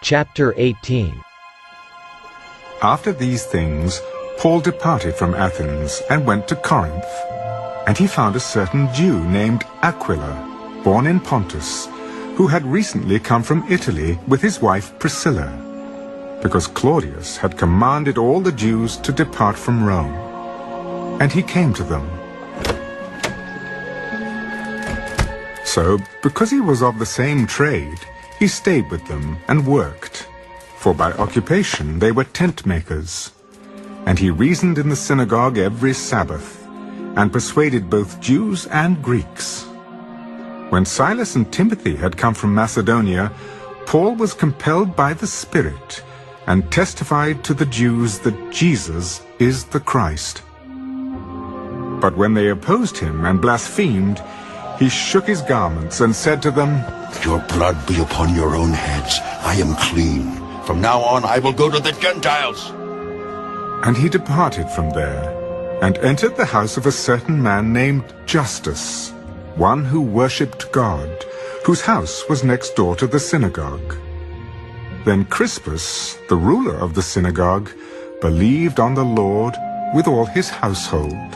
Chapter 18. After these things, Paul departed from Athens and went to Corinth. And he found a certain Jew named Aquila, born in Pontus, who had recently come from Italy with his wife Priscilla, because Claudius had commanded all the Jews to depart from Rome. And he came to them. So, because he was of the same trade, he stayed with them and worked, for by occupation they were tent makers. And he reasoned in the synagogue every Sabbath, and persuaded both Jews and Greeks. When Silas and Timothy had come from Macedonia, Paul was compelled by the Spirit, and testified to the Jews that Jesus is the Christ. But when they opposed him and blasphemed, he shook his garments and said to them, "Your blood be upon your own heads. I am clean. From now on I will go to the Gentiles." And he departed from there, and entered the house of a certain man named Justus, one who worshipped God, whose house was next door to the synagogue. Then Crispus, the ruler of the synagogue, believed on the Lord with all his household.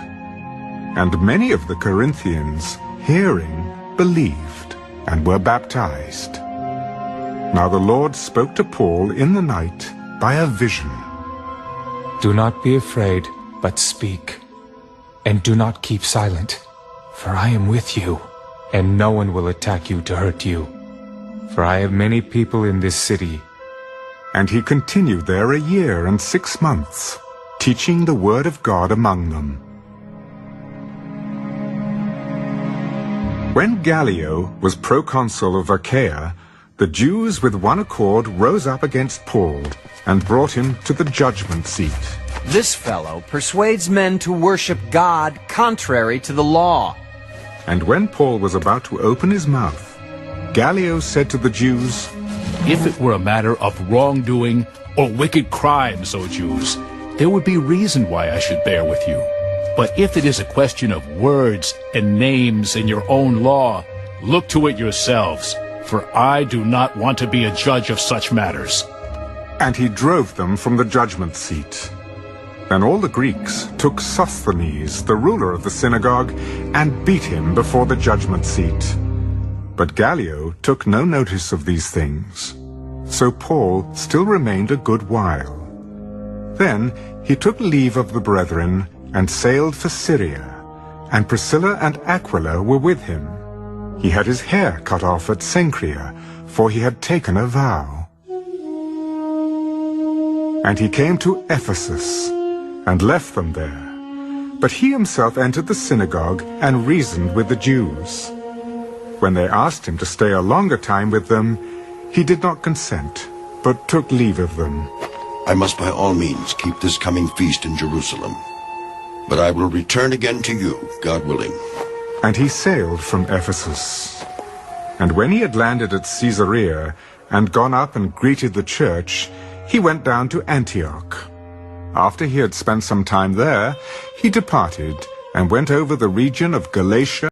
And many of the Corinthians, hearing, believed, and were baptized. Now the Lord spoke to Paul in the night by a vision. "Do not be afraid, but speak, and do not keep silent, for I am with you, and no one will attack you to hurt you. For I have many people in this city." And he continued there 1 year and 6 months, teaching the word of God among them. When Gallio was proconsul of Achaia, the Jews with one accord rose up against Paul and brought him to the judgment seat. This fellow persuades men to worship God contrary to the law. And when Paul was about to open his mouth, Gallio said to the Jews, "If it were a matter of wrongdoing or wicked crimes, O Jews, there would be reason why I should bear with you. But if it is a question of words and names in your own law, look to it yourselves, for I do not want to be a judge of such matters." And he drove them from the judgment seat. Then all the Greeks took Sosthenes, the ruler of the synagogue, and beat him before the judgment seat. But Gallio took no notice of these things. So Paul still remained a good while. Then he took leave of the brethren and sailed for Syria, and Priscilla and Aquila were with him. He had his hair cut off at Cenchrea, for he had taken a vow. And he came to Ephesus, and left them there. But he himself entered the synagogue and reasoned with the Jews. When they asked him to stay a longer time with them, he did not consent, but took leave of them. "I must by all means keep this coming feast in Jerusalem. But I will return again to you, God willing." And he sailed from Ephesus. And when he had landed at Caesarea, and gone up and greeted the church, he went down to Antioch. After he had spent some time there, he departed, and went over the region of Galatia